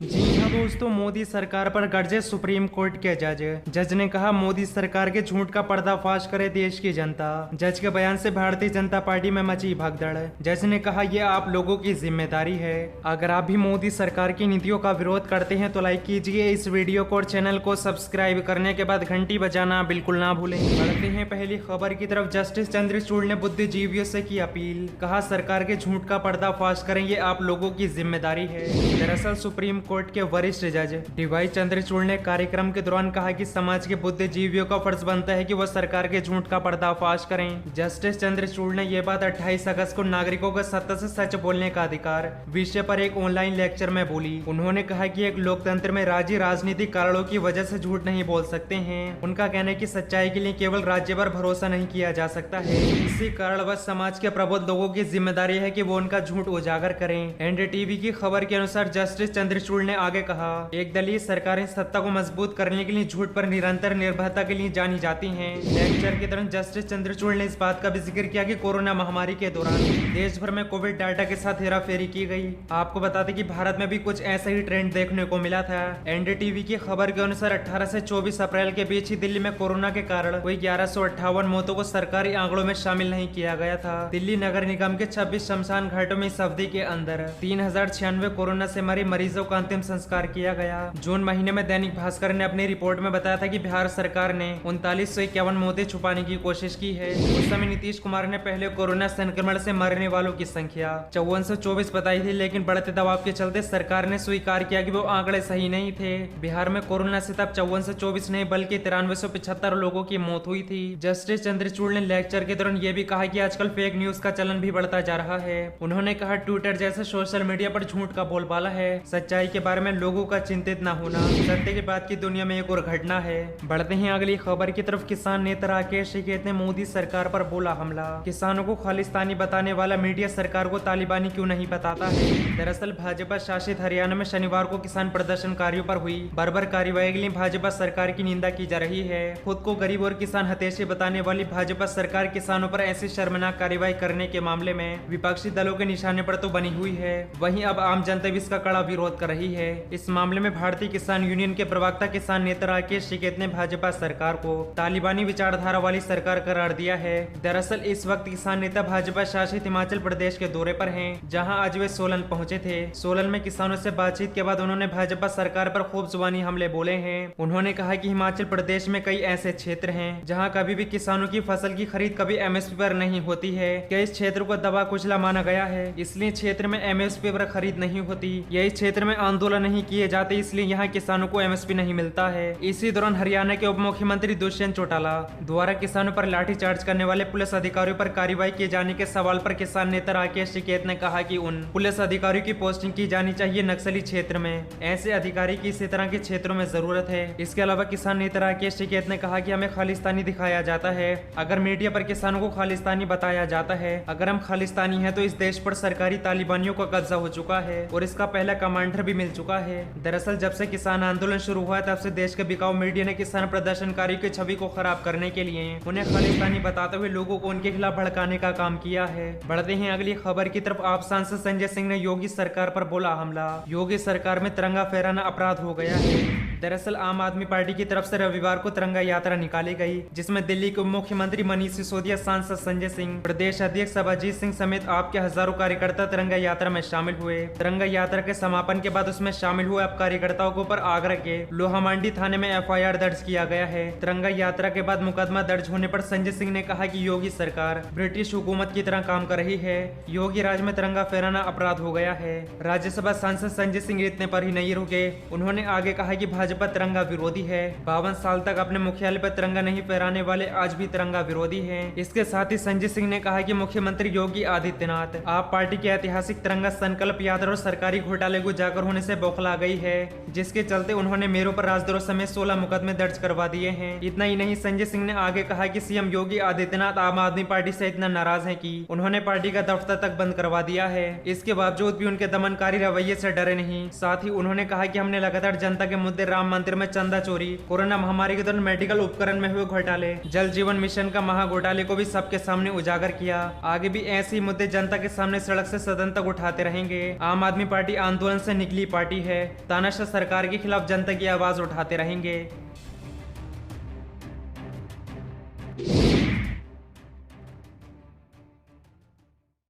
जी हाँ दोस्तों, मोदी सरकार पर गरजे सुप्रीम कोर्ट के जज ने कहा मोदी सरकार के झूठ का पर्दाफाश करे देश की जनता। जज के बयान से भारतीय जनता पार्टी में मची भगदड़। जज ने कहा यह आप लोगों की जिम्मेदारी है। अगर आप भी मोदी सरकार की नीतियों का विरोध करते हैं तो लाइक कीजिए इस वीडियो को और चैनल को सब्सक्राइब करने के बाद घंटी बजाना बिल्कुल ना भूलें। बढ़ते हैं पहली खबर की तरफ। जस्टिस चंद्रचूड़ ने बुद्धिजीवियों से की अपील। कहा सरकार के झूठ का पर्दाफाश करें ये आप लोगों की जिम्मेदारी है। दरअसल सुप्रीम कोर्ट के वरिष्ठ जज डीवाई चंद्रचूड़ ने कार्यक्रम के दौरान कहा कि समाज के बुद्धिजीवियों का फर्ज बनता है कि वह सरकार के झूठ का पर्दाफाश करें। जस्टिस चंद्रचूड़ ने यह बात 28 अगस्त को नागरिकों का सत्य से सच बोलने का अधिकार विषय पर एक ऑनलाइन लेक्चर में बोली। उन्होंने कहा कि एक लोकतंत्र में राज्य राजनीतिक कारणों की वजह से झूठ नहीं बोल सकते हैं। उनका कहना है कि सच्चाई के लिए केवल राज्य पर भरोसा नहीं किया जा सकता है। इसी कारणवश समाज के प्रबुद्ध लोगों की जिम्मेदारी है कि वो उनका झूठ उजागर करें। एनडीटीवी की खबर के अनुसार जस्टिस चंद्रचूड़ ने आगे कहा एक दलीय सरकारें सत्ता को मजबूत करने के लिए झूठ पर निरंतर निर्भरता के लिए जानी जाती हैं। लेक्चर के दौरान जस्टिस चंद्रचूड़ ने इस बात का भी जिक्र किया कि कोरोना महामारी के दौरान देश भर में कोविड डाटा के साथ हेराफेरी की गई। आपको बता दें कि भारत में भी कुछ ऐसा ही ट्रेंड देखने को मिला था। एनडीटीवी की खबर के अनुसार 18 से 24 अप्रैल के बीच ही दिल्ली में कोरोना के कारण हुई 1158 मौतों को सरकारी आंकड़ों में शामिल नहीं किया गया था। दिल्ली नगर निगम के 26 शमशान घाटों में इस अवधि के अंदर 3096 कोरोना से मरे मरीजों का अंतिम संस्कार किया गया। जून महीने में दैनिक भास्कर ने अपनी रिपोर्ट में बताया था कि बिहार सरकार ने 3951 मौतें छुपाने की कोशिश की है। उस समय नीतीश कुमार ने पहले कोरोना संक्रमण से मरने वालों की संख्या 5424 बताई थी, लेकिन बढ़ते दबाव के चलते सरकार ने स्वीकार किया कि वो आंकड़े सही नहीं थे। बिहार में कोरोना से तब 5424 नहीं बल्कि 9375 लोगों की मौत हुई थी। जस्टिस चंद्रचूड़ ने लेक्चर के दौरान यह भी कहा कि आजकल फेक न्यूज का चलन भी बढ़ता जा रहा है। उन्होंने कहा ट्विटर जैसे सोशल मीडिया पर झूठ का बोलबाला है। सच्चाई के बारे में लोगों का चिंतित न होना सत्य के बाद की दुनिया में एक और घटना है। बढ़ते हैं अगली खबर की तरफ। किसान नेता राकेश टिकैत ने मोदी सरकार पर बोला हमला। किसानों को खालिस्तानी बताने वाला मीडिया सरकार को तालिबानी क्यों नहीं बताता है। दरअसल भाजपा शासित हरियाणा में शनिवार को किसान प्रदर्शनकारियों पर हुई बर्बर कार्रवाई के लिए भाजपा सरकार की निंदा की जा रही है। खुद को गरीब और किसान हतेशी बताने वाली भाजपा सरकार किसानों पर ऐसी शर्मनाक कार्रवाई करने के मामले में विपक्षी दलों के निशाने पर तो बनी हुई है, वहीं अब आम जनता भी इसका कड़ा विरोध कर रही है। इस मामले में भारतीय किसान यूनियन के प्रवक्ता किसान नेता राकेश टिकैत ने भाजपा सरकार को तालिबानी विचारधारा वाली सरकार करार दिया है। दरअसल इस वक्त किसान नेता भाजपा शासित हिमाचल प्रदेश के दौरे पर हैं, जहां आज वे सोलन पहुंचे थे। सोलन में किसानों से बातचीत के बाद उन्होंने भाजपा सरकार पर खूब जुबानी हमले बोले हैं। उन्होंने कहा कि हिमाचल प्रदेश में कई ऐसे क्षेत्र हैं जहां कभी भी किसानों की फसल की खरीद कभी एमएसपी पर नहीं होती है। क्या इस क्षेत्र को दबा कुचला माना गया है, इसलिए क्षेत्र में एमएसपी पर खरीद नहीं होती। यही क्षेत्र में आंदोलन नहीं किए जाते, इसलिए यहाँ किसानों को एमएसपी नहीं मिलता है। इसी दौरान हरियाणा के उप मुख्यमंत्री दुष्यंत चौटाला द्वारा किसानों पर लाठीचार्ज करने वाले पुलिस अधिकारियों पर कार्रवाई किए जाने के सवाल पर किसान नेता राकेश टिकैत ने कहा कि उन पुलिस अधिकारियों की पोस्टिंग की जानी चाहिए नक्सली क्षेत्र में। ऐसे अधिकारी की इसी तरह के क्षेत्रों में जरूरत है। इसके अलावा किसान नेता राकेश टिकैत ने कहा कि हमें खालिस्तानी दिखाया जाता है। अगर मीडिया पर किसानों को खालिस्तानी बताया जाता है, अगर हम खालिस्तानी हैं तो इस देश पर सरकारी तालिबानियों का कब्जा हो चुका है और इसका पहला कमांडर भी मिल चुका है। दरअसल जब से किसान आंदोलन शुरू हुआ तब से देश के बिकाऊ मीडिया ने किसान प्रदर्शनकारियों की छवि को खराब करने के लिए उन्हें खालिस्तानी बताते हुए लोगों को उनके खिलाफ भड़काने का काम किया है। बढ़ते हैं अगली खबर की तरफ। आप सांसद संजय सिंह ने योगी सरकार पर बोला हमला। योगी सरकार में तिरंगा फहराना अपराध हो गया है। दरअसल आम आदमी पार्टी की तरफ से रविवार को तिरंगा यात्रा निकाली गई, जिसमें दिल्ली के मुख्यमंत्री मनीष सिसोदिया, सांसद संजय सिंह, प्रदेश अध्यक्ष अजीत सिंह समेत आपके हजारों कार्यकर्ता तिरंगा यात्रा में शामिल हुए। तिरंगा यात्रा के समापन के बाद उसमें शामिल हुए अब कार्यकर्ताओं के ऊपर आगरा के लोहामांडी थाने में एफआईआर दर्ज किया गया है। तिरंगा यात्रा के बाद मुकदमा दर्ज होने पर संजय सिंह ने कहा कि योगी सरकार ब्रिटिश हुकूमत की तरह काम कर रही है। योगी राज में तिरंगा फहराना अपराध हो गया है। राज्यसभा सांसद संजय सिंह इतने पर ही नहीं रुके। उन्होंने आगे कहा कि भाजपा तिरंगा विरोधी है। 52 साल तक अपने मुख्यालय पर तिरंगा नहीं फहराने वाले आज भी तिरंगा विरोधी है। इसके साथ ही संजय सिंह ने कहा कि मुख्यमंत्री योगी आदित्यनाथ आप पार्टी की ऐतिहासिक तिरंगा संकल्प यात्रा और सरकारी घोटाले को उजागर होने से बौखला गई है, जिसके चलते उन्होंने मेरों पर राजद्रोह समेत 16 मुकदमे दर्ज करवा दिए हैं। इतना ही नहीं, संजय सिंह ने आगे कहा कि सीएम योगी आदित्यनाथ आम आदमी पार्टी से इतना नाराज हैं कि उन्होंने पार्टी का दफ्तर तक बंद करवा दिया है। इसके बावजूद भी उनके दमनकारी रवैये से डरे नहीं। साथ ही उन्होंने कहा कि हमने लगातार जनता के मुद्दे, राम मंदिर में चंदा चोरी, कोरोना महामारी के दौरान मेडिकल उपकरण में हुए घोटाले, जल जीवन मिशन का महाघोटाले को भी सबके सामने उजागर किया। आगे भी ऐसे मुद्दे जनता के सामने सड़क से सदन तक उठाते रहेंगे। आम आदमी पार्टी आंदोलन से निकली पार्टी है। तानाशाह सरकार के खिलाफ जनता की आवाज उठाते रहेंगे।